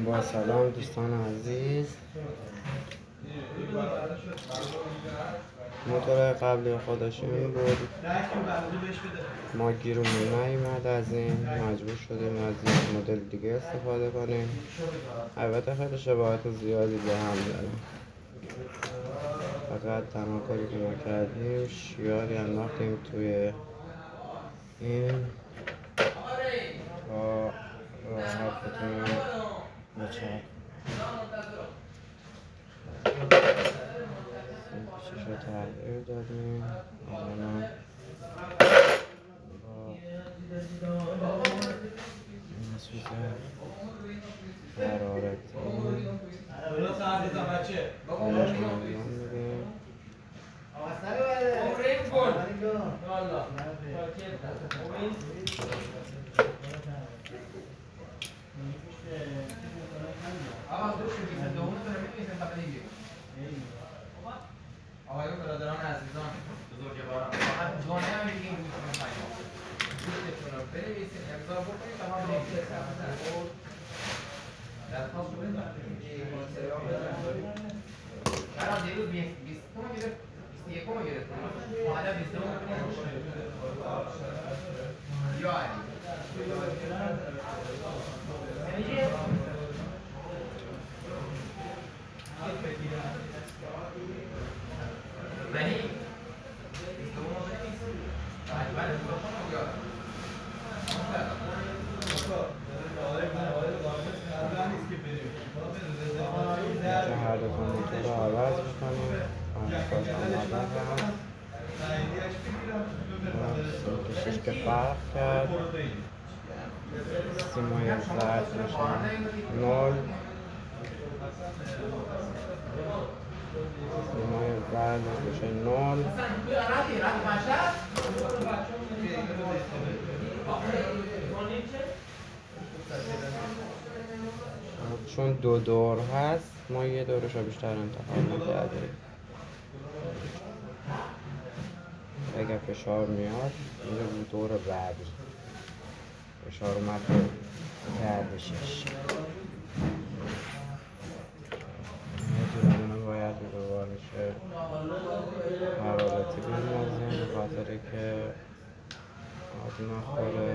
با سلام دوستان عزیز. موتور قبلی خودشون بود، ما گیرمون نیومد، از این مجبور شدیم از یک مدل دیگه استفاده کنیم. البته خیلی شباهت زیادی به هم داره، فقط تنها کاری که ما کردیم شیاری انداختیم توی این تا راحت بتونیم بچرخ. پیشش رو تغییر دادیم. الان با نسبت حرارتی آیش مردم میدیم. آقایون برادران عزیزان بزرگواران، فقط جمله هم میگیم گوشتتون رو بنویسید، امضا بکنید تا ما بنویسید. درخواست رو برام دیروز 20 تومن گرفت، 21 تومن گرفت، حالا 20 تومن یا علی هر دو تا موتور رو عوض میکنیم. آنکاش آماده هست، کشش که فرق کرد. سیمای زرد میشه 0، سیمای زرد میشه 0. چون 2 دور هست ما یه دورش رو بیشتر انتخاب میکردیم. اگر فشار میاد میره رو دور بعدی، فشار اومد به گردشش میتونم باید دوباره میشه حرارتی بندازیم به خاطر که آب نخوره.